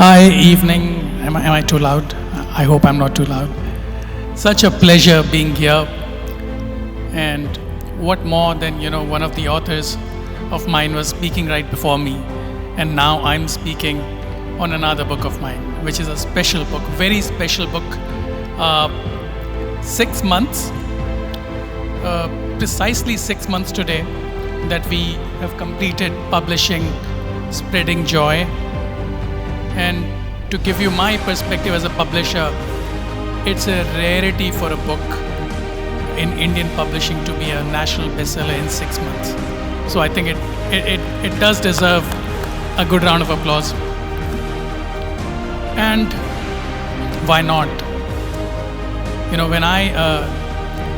Hi, evening. Am I too loud? I hope I'm not too loud. Such a pleasure being here. And what more than, one of the authors of mine was speaking right before me. And now I'm speaking on another book of mine, which is a special book, very special book. 6 months, precisely 6 months today, that we have completed publishing Spreading Joy. And to give you my perspective as a publisher, it's a rarity for a book in Indian publishing to be a national bestseller in 6 months. So I think it does deserve a good round of applause. And why not?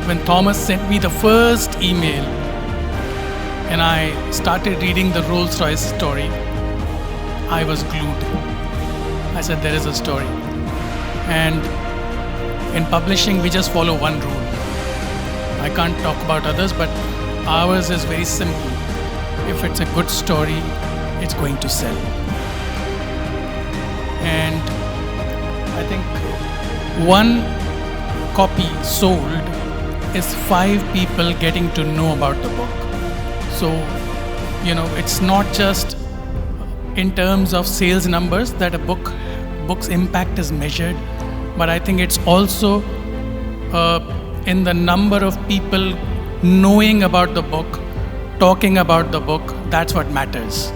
When Thomas sent me the first email and I started reading the Rolls-Royce story, I was glued. I said, there is a story. And in publishing, we just follow one rule. I can't talk about others, but ours is very simple. If it's a good story, it's going to sell. And I think one copy sold is 5 people getting to know about the book. So, it's not just in terms of sales numbers that a book's impact is measured, but I think it's also in the number of people knowing about the book, talking about the book. That's what matters.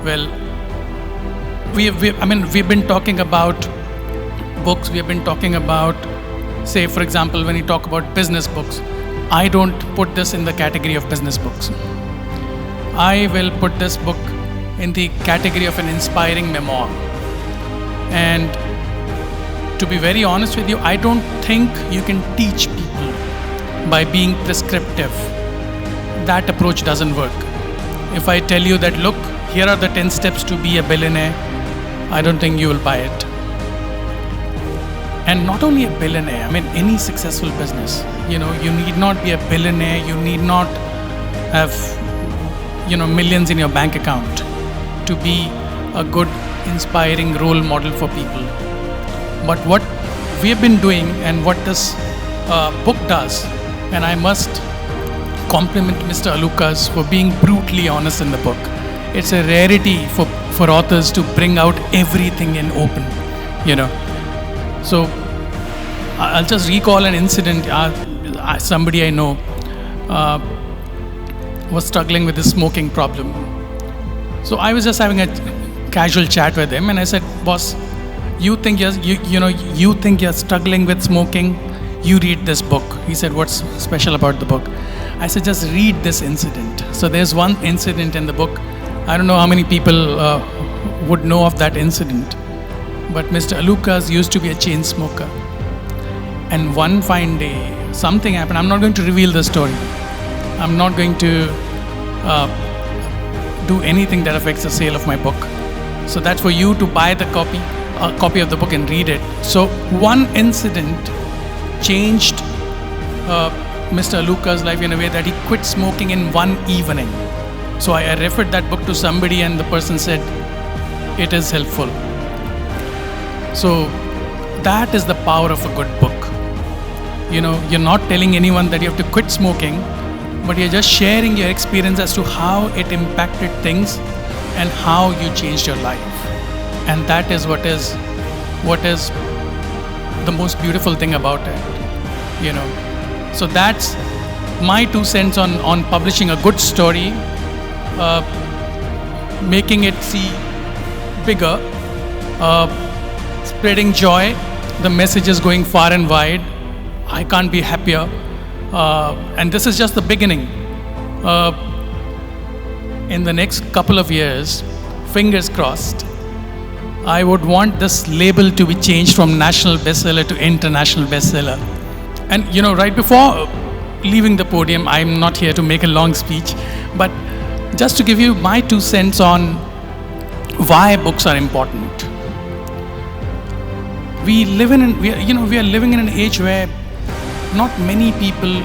Well, we've been talking about books. We have been talking about, say, for example, when you talk about business books, I don't put this in the category of business books. I will put this book in the category of an inspiring memoir. And to be very honest with you, I don't think you can teach people by being prescriptive. That approach doesn't work. If I tell you that, look, here are the 10 steps to be a billionaire, I don't think you will buy it. And not only a billionaire, any successful business. You need not be a billionaire, you need not have, millions in your bank account to be a good, inspiring role model for people. But what we have been doing and what this book does, and I must compliment Mr. Alukkas for being brutally honest in the book. It's a rarity for authors to bring out everything in open, So I'll just recall an incident. Somebody I know was struggling with the smoking problem. So I was just having a casual chat with him, and I said, "Boss, you think you're struggling with smoking? You read this book." He said, "What's special about the book?" I said, "Just read this incident." So there's one incident in the book. I don't know how many people would know of that incident, but Mr. Alukkas used to be a chain smoker. And one fine day, something happened. I'm not going to reveal the story. I'm not going to do anything that affects the sale of my book. So that's for you to buy the copy of the book and read it. So one incident changed Mr. Alukkas' life in a way that he quit smoking in one evening. So I referred that book to somebody, and the person said, it is helpful. So that is the power of a good book. You're not telling anyone that you have to quit smoking, but you're just sharing your experience as to how it impacted things and how you changed your life. And that is what is the most beautiful thing about it. So that's my 2 cents on publishing a good story, making it see bigger, spreading joy. The message is going far and wide. I can't be happier. And this is just the beginning. In the next couple of years, fingers crossed, I would want this label to be changed from national bestseller to international bestseller. And right before leaving the podium, I'm not here to make a long speech, but just to give you my 2 cents on why books are important. We are living in an age where not many people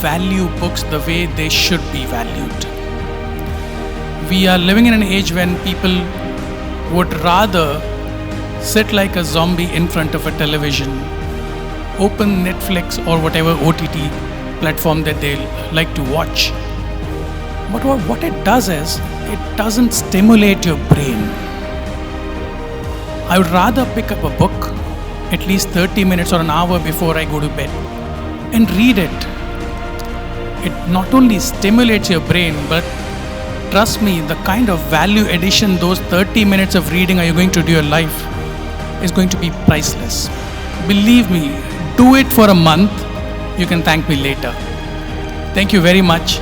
value books the way they should be valued. We are living in an age when people would rather sit like a zombie in front of a television, open Netflix or whatever OTT platform that they like to watch. But what it does is, it doesn't stimulate your brain. I would rather pick up a book at least 30 minutes or an hour before I go to bed and read it. It not only stimulates your brain, but trust me, the kind of value addition those 30 minutes of reading are you going to do your life is going to be priceless. Believe me, do it for a month. You can thank me later. Thank you very much.